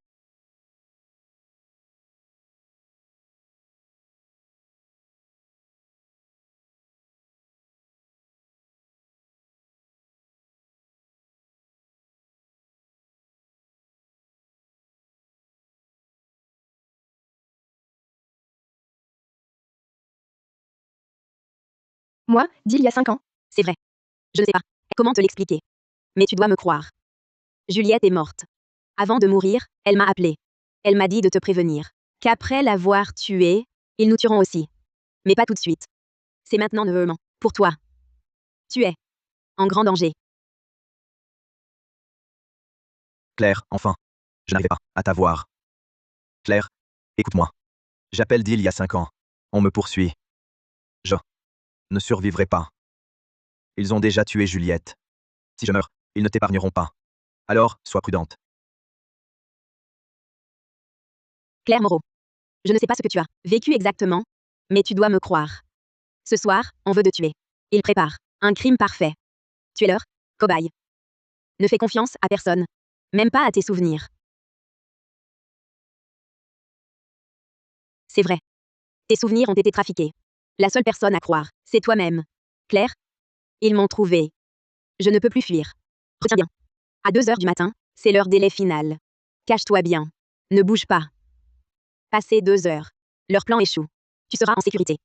Moi, d'il y a 5 ans. C'est vrai. Je ne sais pas comment te l'expliquer. Mais tu dois me croire. Juliette est morte. Avant de mourir, elle m'a appelé. Elle m'a dit de te prévenir qu'après l'avoir tuée, ils nous tueront aussi. Mais pas tout de suite. C'est maintenant neveu. Pour toi. Tu es en grand danger. Claire, enfin. Je n'arrivais pas à t'avoir. Claire, écoute-moi. J'appelle d'il y a 5 ans. On me poursuit. Je ne survivrai pas. Ils ont déjà tué Juliette. Si je meurs, ils ne t'épargneront pas. Alors, sois prudente. Claire Moreau. Je ne sais pas ce que tu as vécu exactement, mais tu dois me croire. Ce soir, on veut te tuer. Ils préparent un crime parfait. Tu es leur cobaye. Ne fais confiance à personne. Même pas à tes souvenirs. C'est vrai. Tes souvenirs ont été trafiqués. La seule personne à croire, c'est toi-même. Claire? Ils m'ont trouvé. Je ne peux plus fuir. Retiens bien. À 2 heures du matin, c'est leur délai final. Cache-toi bien. Ne bouge pas. Passé 2 heures. Leur plan échoue. Tu seras en sécurité.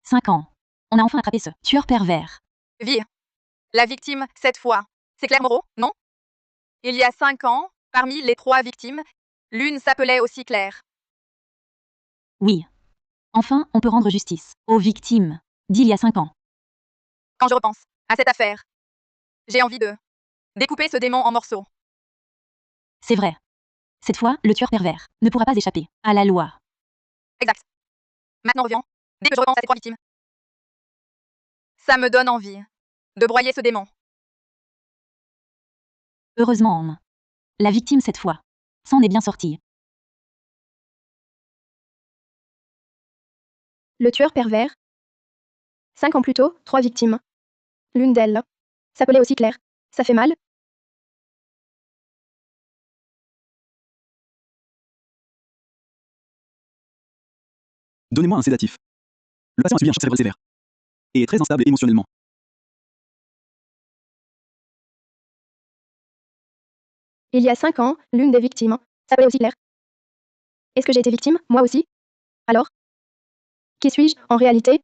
« 5 ans. On a enfin attrapé ce tueur pervers. Vie. La victime, cette fois, c'est Claire Moreau, non? Il y a 5 ans, parmi les 3 victimes, l'une s'appelait aussi Claire. Oui. Enfin, on peut rendre justice aux victimes d'il y a 5 ans. Quand je repense à cette affaire, j'ai envie de découper ce démon en morceaux. C'est vrai. Cette fois, le tueur pervers ne pourra pas échapper à la loi. Exact. Maintenant reviens. Dès que je repense à ces 3 victimes, ça me donne envie de broyer ce démon. Heureusement, la victime cette fois s'en est bien sortie. Le tueur pervers. 5 ans plus tôt, 3 victimes. L'une d'elles s'appelait aussi Claire. Ça fait mal? Donnez-moi un sédatif. Le patient a subi un choc cérébral sévère et est très instable émotionnellement. Il y a 5 ans, l'une des victimes s'appelait aussi Claire. Est-ce que j'ai été victime, moi aussi? Alors? Qui suis-je, en réalité?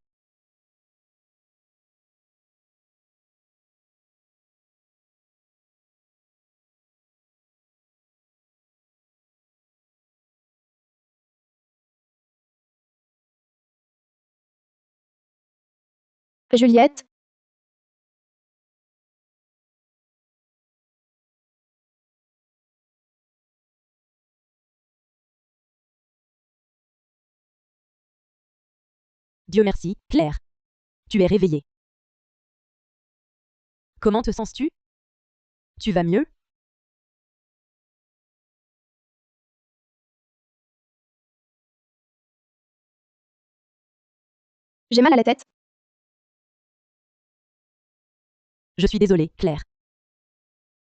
Juliette? Dieu merci, Claire. Tu es réveillée. Comment te sens-tu? Tu vas mieux? J'ai mal à la tête. Je suis désolée, Claire.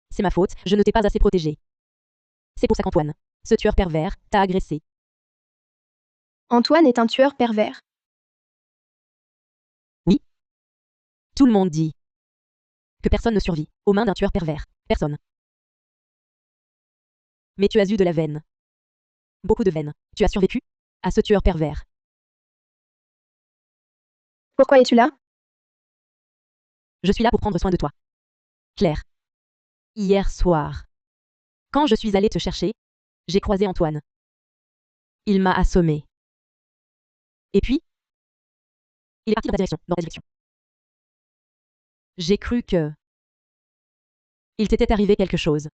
C'est ma faute, je ne t'ai pas assez protégée. C'est pour ça qu'Antoine, ce tueur pervers, t'a agressé. Antoine est un tueur pervers. Tout le monde dit que personne ne survit aux mains d'un tueur pervers. Personne. Mais tu as eu de la veine. Beaucoup de veine. Tu as survécu à ce tueur pervers. Pourquoi es-tu là? Je suis là pour prendre soin de toi. Claire. Hier soir, quand je suis allée te chercher, j'ai croisé Antoine. Il m'a assommé. Et puis, il est parti dans ta direction. J'ai cru que il t'était arrivé quelque chose.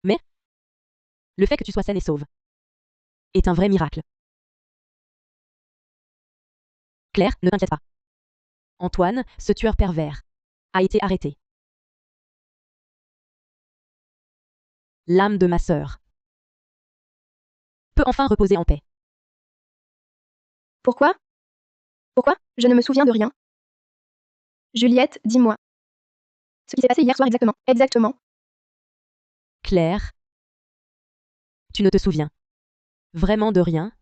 Mais le fait que tu sois saine et sauve est un vrai miracle. Claire, ne t'inquiète pas. Antoine, ce tueur pervers, a été arrêté. l'âme de ma sœur, peut enfin reposer en paix. Pourquoi? Pourquoi? Je ne me souviens de rien. Juliette, dis-moi. Ce qui s'est passé hier soir exactement. Exactement. Claire, tu ne te souviens vraiment de rien?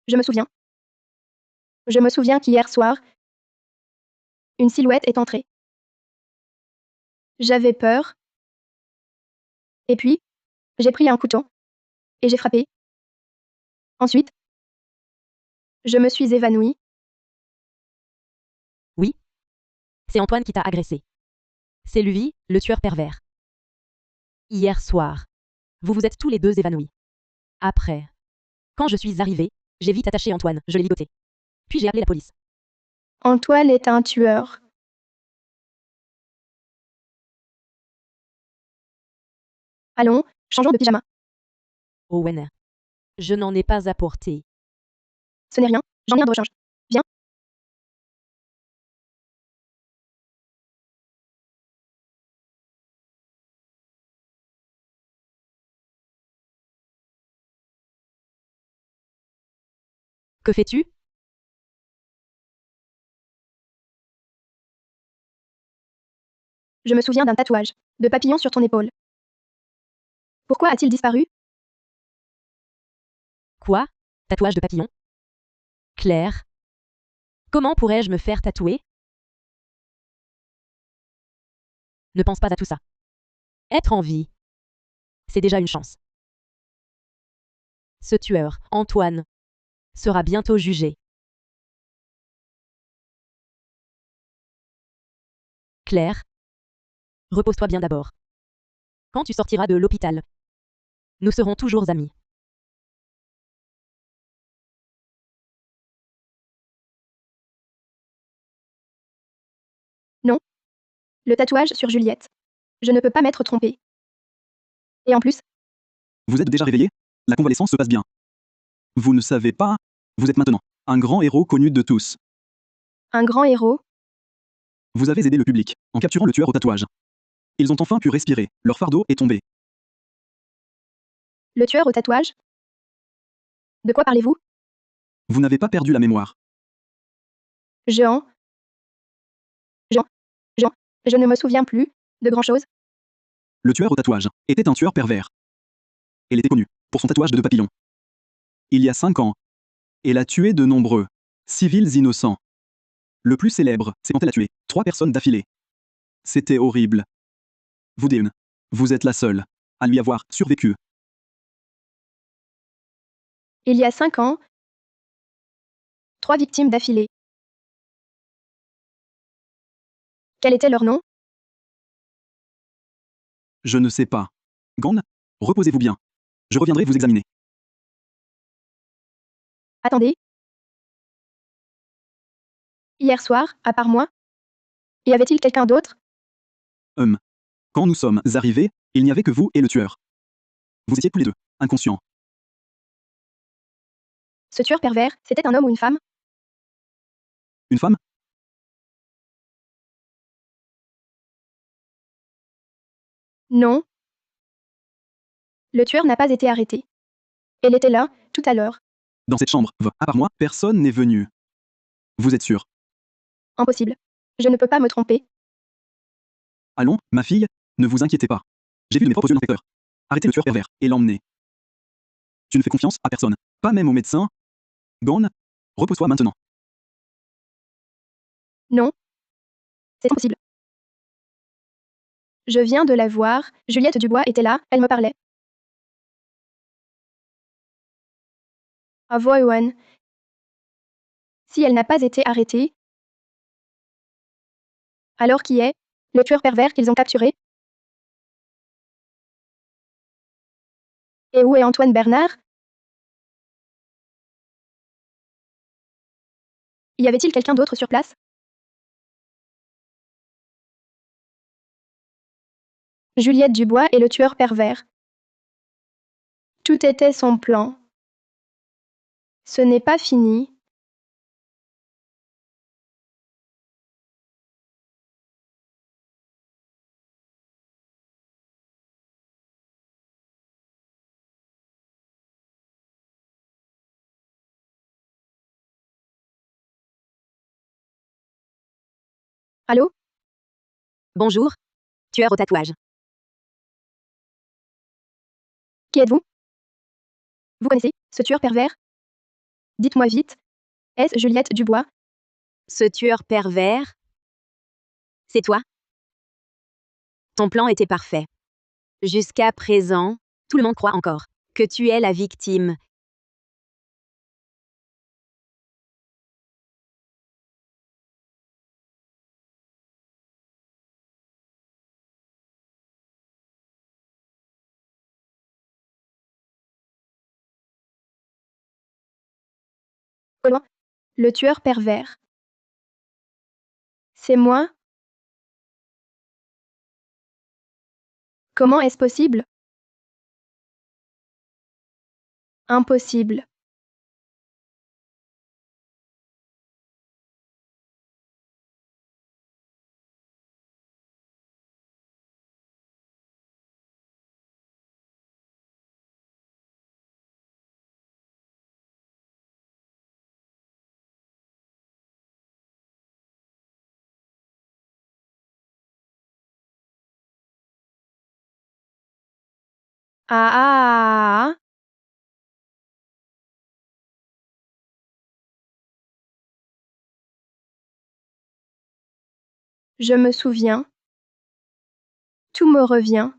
Je me souviens. Je me souviens qu'hier soir, une silhouette est entrée. J'avais peur. Et puis, j'ai pris un couteau. Et j'ai frappé. Ensuite, je me suis évanouie. Oui. C'est Antoine qui t'a agressé. C'est lui, le tueur pervers. Hier soir, vous vous êtes tous les deux évanouis. Après, quand je suis arrivée, j'ai vite attaché Antoine, je l'ai ligoté. Puis j'ai appelé la police. Antoine est un tueur. Allons, changeons de pyjama. Owen. Je n'en ai pas apporté. Ce n'est rien, j'en ai un de rechange. Viens. Que fais-tu? Je me souviens d'un tatouage, de papillon sur ton épaule. Pourquoi a-t-il disparu? Quoi? Tatouage de papillon? Claire? Comment pourrais-je me faire tatouer? Ne pense pas à tout ça. Être en vie, c'est déjà une chance. Ce tueur, Antoine, sera bientôt jugé. Claire? Repose-toi bien d'abord. Quand tu sortiras de l'hôpital, nous serons toujours amis. Non. Le tatouage sur Juliette. Je ne peux pas m'être trompée. Et en plus, Vous êtes déjà réveillé? La convalescence se passe bien. Vous ne savez pas? Vous êtes maintenant un grand héros connu de tous. un grand héros, Vous avez aidé le public en capturant le tueur au tatouage. Ils ont enfin pu respirer. Leur fardeau est tombé. le tueur au tatouage. De quoi parlez-vous? Vous n'avez pas perdu la mémoire. Jean. Je ne me souviens plus de grand-chose. Le tueur au tatouage était un tueur pervers. Elle était connue pour son tatouage de deux papillons. Il y a 5 ans, elle a tué de nombreux civils innocents. Le plus célèbre, c'est quand elle a tué 3 personnes d'affilée. C'était horrible. Vous Deun, vous êtes la seule à lui avoir survécu. Il y a 5 ans, 3 victimes d'affilée. Quel était leur nom? Je ne sais pas. Gand, reposez-vous bien. Je reviendrai vous examiner. Attendez. Hier soir, à part moi? Y avait-il quelqu'un d'autre? Quand nous sommes arrivés, il n'y avait que vous et le tueur. Vous étiez tous les deux inconscients. Ce tueur pervers, c'était un homme ou une femme? Une femme? Non. Le tueur n'a pas été arrêté. Elle était là, tout à l'heure. Dans cette chambre, à part moi, personne n'est venu. Vous êtes sûr? Impossible. Je ne peux pas me tromper. Allons, ma fille, ne vous inquiétez pas. J'ai vu de mes propres yeux l'inspecteur. Arrêtez le tueur pervers et l'emmener. Tu ne fais confiance à personne, pas même au médecin. Gand, repose-toi maintenant. Non. C'est impossible. Je viens de la voir, Juliette Dubois était là, elle me parlait. Bravo, Owen. Si elle n'a pas été arrêtée, alors qui est le tueur pervers qu'ils ont capturé? Et où est Antoine Bernard? Y avait-il quelqu'un d'autre sur place? Juliette Dubois est le tueur pervers. Tout était son plan. Ce n'est pas fini. Allô? Bonjour. Tueur au tatouage. Qui êtes-vous? Vous connaissez ce tueur pervers? Dites-moi vite. Est-ce Juliette Dubois? Ce tueur pervers, c'est toi? Ton plan était parfait. Jusqu'à présent, tout le monde croit encore que tu es la victime. Comment? Le tueur pervers. C'est moi? Comment est-ce possible? Impossible. Ah ah ah. Je me souviens. Tout me revient.